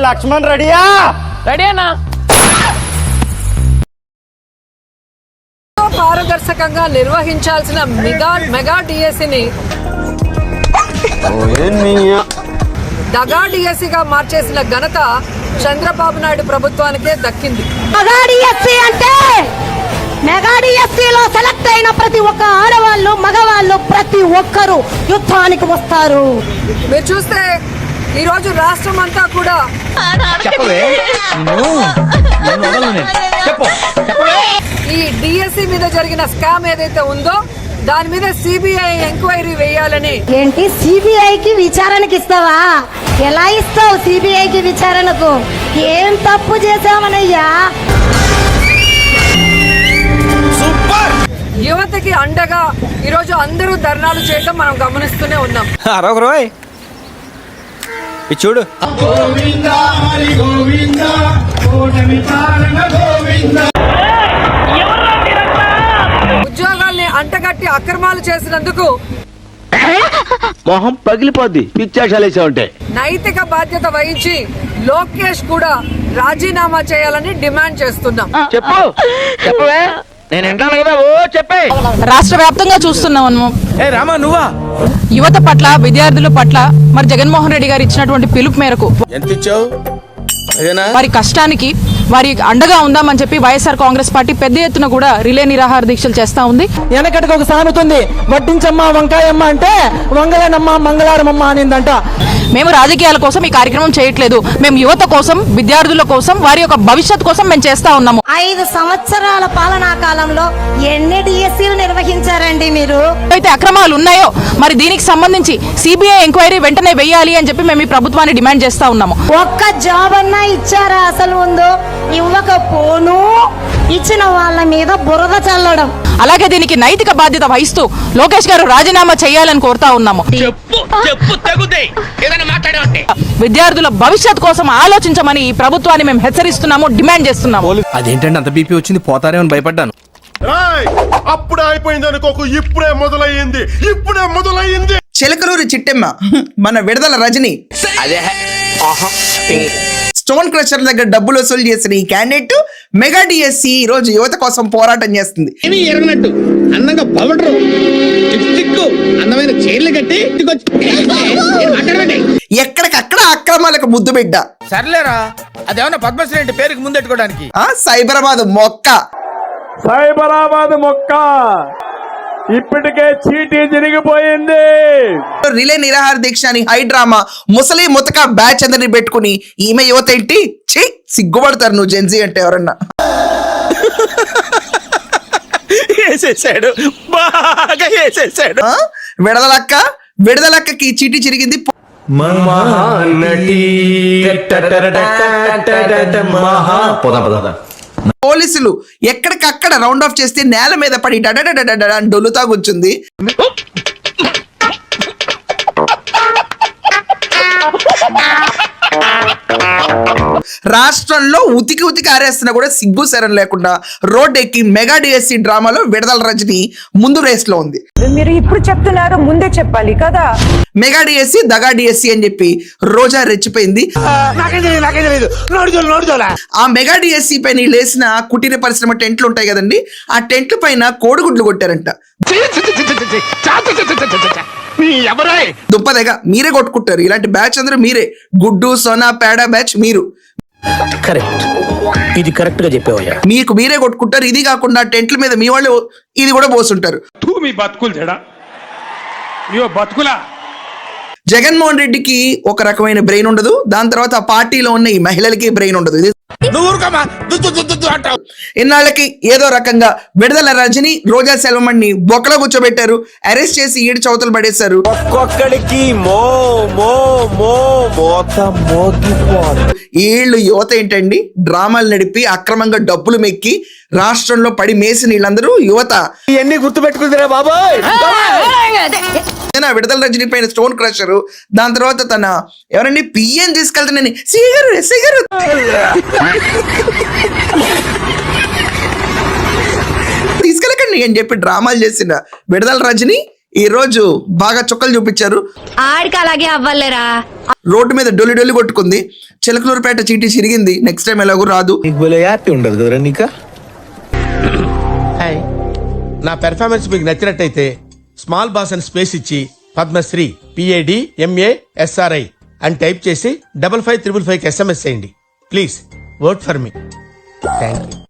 లక్ష్మణ్ రెడీయా? రెడీ అన్నా. పారదర్శకంగా నిర్వహించాల్సిన మెగా డిఎస్సిని దగా డిఎస్సిగా మార్చేసిన ఘనత చంద్రబాబు నాయుడు ప్రభుత్వానికే దక్కింది. మెగా డిఎస్సి అంటే మెగా డిఎస్సిలో సెలెక్ట్ అయిన ప్రతి ఒక్క ఆడవాళ్ళు మగవాళ్ళు ప్రతి ఒక్కరు యుద్ధానికి వస్తారు. మీరు చూస్తే ఈ రోజు రాష్ట్రం అంతా కూడా ఈ డిఎస్సి మీద జరిగిన స్కామ్ ఏదైతే ఉందో దాని మీద సిబిఐ ఎంక్వైరీ వేయాలని. ఏంటి సిబిఐకి విచారణకి ఇస్తావా? ఎలా ఇస్తావు సిబిఐకి విచారణకు? ఏం తప్పు చేశామనయ్యా? యువతకి అండగా ఈరోజు అందరూ ధర్నాలు చేయడం మనం గమనిస్తూనే ఉన్నాం. చూడు, ఉద్యోగాల్ని అంటగట్టి అక్రమాలు చేసినందుకు మొహం పగిలిపోద్ది పిచ్చాశాలేసా ఉంటే. నైతిక బాధ్యత వహించి లోకేష్ కూడా రాజీనామా చేయాలని డిమాండ్ చేస్తున్నాం. చెప్పు చెప్పవే, నేను వింటాను కదా. ఓ చెప్పే. రాష్ట్ర వ్యాప్తంగా చూస్తున్నాము రామా నువ్వా? యువత పట్ల విద్యార్థుల పట్ల మరి జగన్మోహన్ రెడ్డి గారు ఇచ్చినటువంటి పిలుపు మేరకు ఎంత ఇచ్చావు? వారి కష్టానికి వారి అండగా ఉందామని చెప్పి వైఎస్ఆర్ కాంగ్రెస్ పార్టీ పెద్ద ఎత్తున కూడా రిలే నిరాహార దీక్షలు చేస్తా ఉంది. వెనకటికి ఒక సామెత ఉంది, వడ్డించమ్మ వంకాయమ్మ అంటే వంగలేనమ్మ మంగళారమమ్మ అనిందంట. మేము రాజకీయాల కోసం ఈ కార్యక్రమం చేయట్లేదు. మేము యువత కోసం, విద్యార్థుల కోసం, వారి యొక్క భవిష్యత్ కోసం మేము చేస్తా ఉన్నాము. 5 సంవత్సరాల పాలనా కాలంలో ఎన్ని డిఎస్సీలు నిర్వహించారండి మీరు? అయితే అక్రమాలు ఉన్నాయో మరి దీనికి సంబంధించి సిబిఐ ఎంక్వైరీ వెంటనే వేయాలి అని చెప్పి మేము ఈ ప్రభుత్వాన్ని డిమాండ్ చేస్తా ఉన్నాము. ఒక్క జాబ్ అన్నా ఇచ్చారా? అసలు ఉందో ఇవ్వకపోను ఇచ్చిన వాళ్ళ మీద బురద చల్లడం. అలాగే దీనికి నైతిక బాధ్యత వహిస్తూ లోకేష్ గారు రాజీనామా చేయాలని కోరుతా ఉన్నాము. విద్యార్థుల భవిష్యత్ కోసం ఆలోచించమని ఈ ప్రభుత్వాన్ని మేము హెచ్చరిస్తున్నాము, డిమాండ్ చేస్తున్నాము. అదేంటంటే అంత బీపీ వచ్చింది, పోతారేమని భయపడ్డాను. అప్పుడే అయిపోయింది అనుకోకు, ఇప్పుడే మొదలయ్యింది. చిలకలూరి చిట్టెమ్మ మన విడుదల రజని స్టోన్ క్రషర్ దగ్గర డబ్బులు వసూలు చేసిన ఈ క్యాండిడేట్ మెగా డిఎస్సి ఈ రోజు యువత కోసం పోరాటం చేస్తుంది. అందంగా పౌడర్ అందమైన చైర్లు కట్టి ఎక్కడికక్కడ అక్రమాలకు ముద్దు బిడ్డ. సర్లేరా, అదేమన్నా పద్మశ్రీ అంటే పేరుకి ముందెట్టుకోవడానికి. సైబరాబాద్ మొక్క ఇప్పటికే చీటీ జరిగిపోయింది. రిలే నిరాహార దీక్ష అని హైడ్రామా ముసలి ముతక బ్యాచ్ అందరిని పెట్టుకుని ఈమె యువత ఏంటి సిగ్గుపడతారు. నువ్వు జెన్జీ అంటే ఎవరన్నా వేసేసాడు, బాగా వేసేసాడు. విడదలక్కకి చీటీ చిరిగింది. పోలీసులు ఎక్కడికక్కడ రౌండ్ ఆఫ్ చేస్తే నేల మీద పడి డొల్లుతా కూర్చుంది. రాష్ట్రంలో ఉతికి ఆరేస్తున్నా కూడా సిగ్గు శరం లేకుండా రోడ్ ఎక్కి మెగా డిఎస్సి డ్రామాలో విడుదల రజని ముందు రేస్ లో ఉంది. మీరు ఇప్పుడు చెప్తున్నారు, ముందే చెప్పాలి కదా. మెగా డిఎస్సి దగా డిఎస్సి అని చెప్పి రోజా రెచ్చిపోయింది. ఆ మెగా డిఎస్సి పైన లేసిన కుటీర పరిశ్రమ టెంట్లు ఉంటాయి కదండి, ఆ టెంట్ల పైన కోడిగుడ్లు కొట్టారంట. దుప్పదగా మీరే కొట్టుకుంటారు. ఇలాంటి బ్యాచ్ అందరూ మీరే. గుడ్డు సోనా పేడ బ్యాచ్ మీరు. కరెక్ట్, ఇది కరెక్ట్ గా చెప్పావయ్యా. మీకు మీరే కొట్టుకుంటారు. ఇది కాకుండా టెంట్ల మీద మీ వాళ్ళు ఇది కూడా పోస్తుంటారు. మీ బతుకులు చెడా, బతుకులా. జగన్మోహన్ రెడ్డికి ఒక రకమైన బ్రెయిన్ ఉండదు, దాని తర్వాత ఆ పార్టీలో ఉన్న ఈ మహిళలకి బ్రెయిన్ ఉండదు. ఇన్నాళ్ళకి ఏదో రకంగా విడుదల రజని రోజా సెల్వమణ్ణి బొక్కలో కూర్చోబెట్టారు, అరెస్ట్ చేసి ఈడు చౌతలు పడేశారు. వీళ్ళు యువత ఏంటండి, డ్రామాలు నడిపి అక్రమంగా డబ్బులు మెక్కి రాష్ట్రంలో పడి మేసిన వీళ్ళందరూ యువత. ఇవన్నీ గుర్తు పెట్టుకుంటారా బాబాయ్? విడుదల రజని పైన స్టోన్ క్రషర్, దాని తర్వాత తన ఎవరండి పిఎన్ తీసుకెళ్తానని సిగరు తీసుకెళ్ళకండి అని చెప్పి డ్రామాలు చేసిన విడుదల రజని ఈ రోజు బాగా చుక్కలు చూపించారు. ఆడికి అలాగే అవ్వలేరా. రోడ్డు మీద డొల్లి డొల్లి కొట్టుకుంది. చిలకలూరుపేట చీటీ చిరిగింది. నెక్స్ట్ టైం ఎలాగో రాదు. ఉండదు కదరా నీకా. నా పెర్ఫార్మెన్స్ మీకు నచ్చినట్టయితే స్మాల్ బాస్ అని స్పేస్ ఇచ్చి పద్మశ్రీ PADMASRI అని టైప్ చేసి 5555 SMS చేయండి. Please vote for me. Thank you.